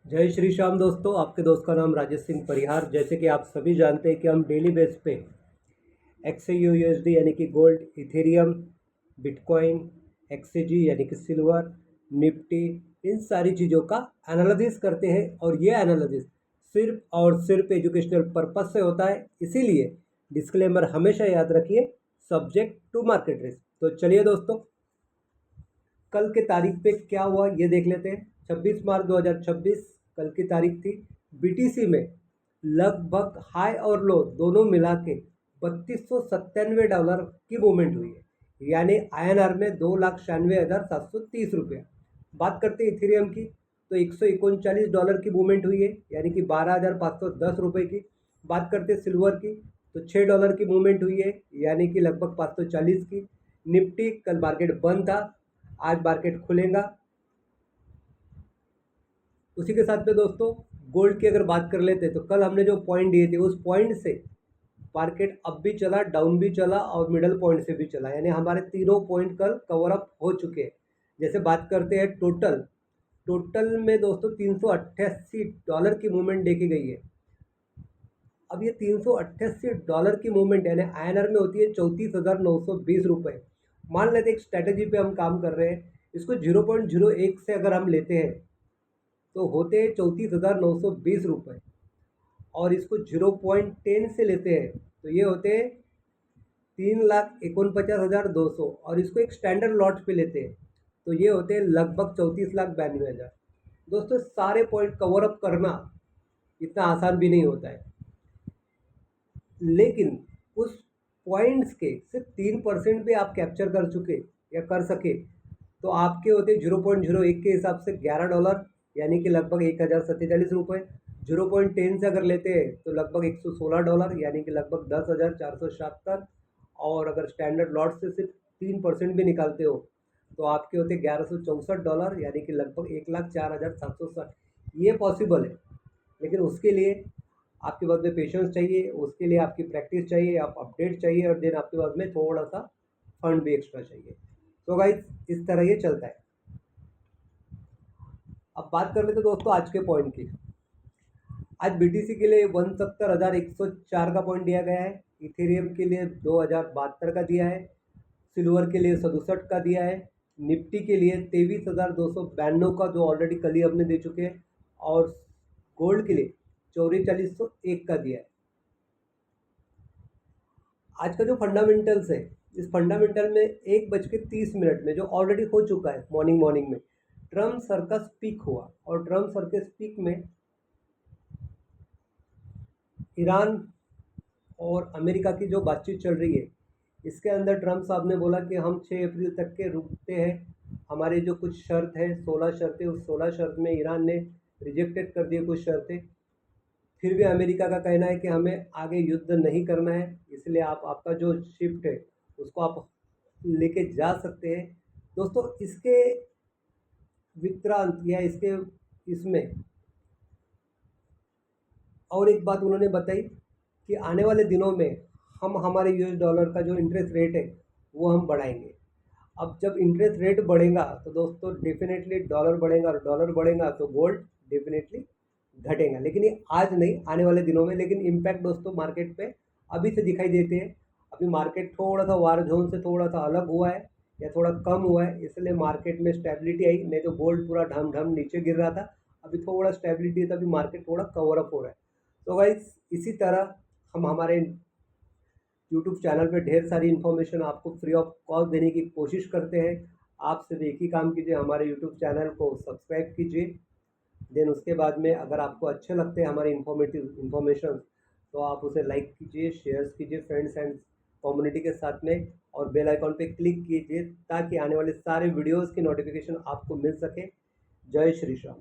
जय श्री श्याम दोस्तों, आपके दोस्त का नाम राजेश सिंह परिहार। जैसे कि आप सभी जानते हैं कि हम डेली बेस पे XAUUSD यानी कि गोल्ड, इथेरियम, बिटकॉइन, XAG यानी कि सिल्वर, निफ्टी, इन सारी चीज़ों का एनालिसिस करते हैं। और ये एनालिसिस सिर्फ और सिर्फ एजुकेशनल पर्पस से होता है, इसीलिए डिस्क्लेमर हमेशा याद रखिए, सब्जेक्ट टू मार्केट रिस्क। तो चलिए दोस्तों, कल के तारीख पे क्या हुआ ये देख लेते हैं। 26 मार्च 2026 कल की तारीख थी। BTC में लगभग हाई और लो दोनों मिला के $3297 की मूवमेंट हुई है, यानी INR में 2,96,730 रुपया। बात करते हैं इथेरियम की, तो $139 की मूवमेंट हुई है, यानी कि 12,510 रुपये की। बात करते हैं सिल्वर की, तो $6 की मूवमेंट हुई है, यानी कि लगभग 540 की। निफ्टी कल मार्केट बंद था, आज मार्केट खुलेगा। उसी के साथ में दोस्तों, गोल्ड की अगर बात कर लेते हैं तो कल हमने जो पॉइंट दिए थे उस पॉइंट से मार्केट अप भी चला, डाउन भी चला और मिडल पॉइंट से भी चला, यानी हमारे तीनों पॉइंट कल कवर अप हो चुके हैं। जैसे बात करते हैं टोटल में दोस्तों $388 की मूवमेंट देखी गई है। अब ये $388 की मूवमेंट यानी INR में होती है 34,920 रुपये। मान लेते हैं एक स्ट्रैटेजी पे हम काम कर रहे हैं, इसको 0.01 से अगर हम लेते हैं तो होते हैं 34,920 रुपये, और इसको 0.10 से लेते हैं तो ये होते हैं 3,49,200, और इसको एक स्टैंडर्ड लॉट पे लेते हैं तो ये होते हैं लगभग 34,92,000। दोस्तों, सारे पॉइंट कवर अप करना इतना आसान भी नहीं होता है, लेकिन उस पॉइंट्स के सिर्फ 3% भी आप कैप्चर कर चुके या कर सके तो आपके होते 0.01 के हिसाब से $11, यानी कि लगभग 1,047 रुपये। 0.10 से अगर लेते हैं तो लगभग $116, यानी कि लगभग 10,477। और अगर स्टैंडर्ड लॉट से सिर्फ 3% भी निकालते हो तो आपके होते $1164, यानी कि लगभग 1,04,760। ये पॉसिबल है, लेकिन उसके लिए आपके पास में पेशेंस चाहिए, उसके लिए आपकी प्रैक्टिस चाहिए, आप अपडेट चाहिए, और देन आपके पास में थोड़ा सा फंड भी एक्स्ट्रा चाहिए। तो गाइस, इस तरह ये चलता है। अब बात कर लेते दोस्तों आज के पॉइंट की। आज BTC के लिए 69,104 का पॉइंट दिया गया है, इथेरियम के लिए 2,072 का दिया है, सिल्वर के लिए 67 का दिया है, निफ्टी के लिए 23,292 का जो ऑलरेडी कल ही हमने दे चुके हैं, और गोल्ड के लिए 4401 का दिया है। आज का जो फंडामेंटल्स है, इस फंडामेंटल में 1:30 में जो ऑलरेडी हो चुका है मॉर्निंग में, ट्रम्प सर का स्पीक हुआ, और ट्रम्प सर के स्पीक में ईरान और अमेरिका की जो बातचीत चल रही है, इसके अंदर ट्रम्प साहब ने बोला कि हम 6 अप्रैल तक के रुकते हैं। हमारे जो कुछ शर्त है, 16 शर्तें, उस 16 शर्त में ईरान ने रिजेक्टेड कर दिए कुछ शर्तें। फिर भी अमेरिका का कहना है कि हमें आगे युद्ध नहीं करना है, इसलिए आप आपका जो शिफ्ट है उसको आप लेके जा सकते हैं। दोस्तों, इसके विक्रांत या इसके इसमें और एक बात उन्होंने बताई कि आने वाले दिनों में हम हमारे $US का जो इंटरेस्ट रेट है वो हम बढ़ाएंगे। अब जब इंटरेस्ट रेट बढ़ेगा तो दोस्तों डेफिनेटली डॉलर बढ़ेगा, और डॉलर बढ़ेगा तो गोल्ड डेफिनेटली घटेगा, लेकिन ये आज नहीं, आने वाले दिनों में। लेकिन इम्पैक्ट दोस्तों मार्केट पे अभी से दिखाई देते हैं। अभी मार्केट थोड़ा सा वार जोन से थोड़ा सा अलग हुआ है या थोड़ा कम हुआ है, इसलिए मार्केट में स्टेबिलिटी आई, नहीं तो गोल्ड पूरा ढम ढम नीचे गिर रहा था। अभी थोड़ा स्टेबिलिटी है, तभी मार्केट थोड़ा कवर अप हो रहा है। तो गाइस, इसी तरह हम हमारे यूट्यूब चैनल पे ढेर सारी इन्फॉर्मेशन आपको फ्री ऑफ कॉस्ट देने की कोशिश करते हैं। आप सिर्फ एक ही काम कीजिए, हमारे यूट्यूब चैनल को सब्सक्राइब कीजिए। देन उसके बाद में अगर आपको अच्छे लगते हैं हमारे इन्फॉर्मेटिव इन्फॉर्मेशन, तो आप उसे लाइक कीजिए, शेयर्स कीजिए फ्रेंड्स एंड कम्युनिटी के साथ में, और बेल आइकॉन पे क्लिक कीजिए ताकि आने वाले सारे वीडियोस की नोटिफिकेशन आपको मिल सके। जय श्री श्याम।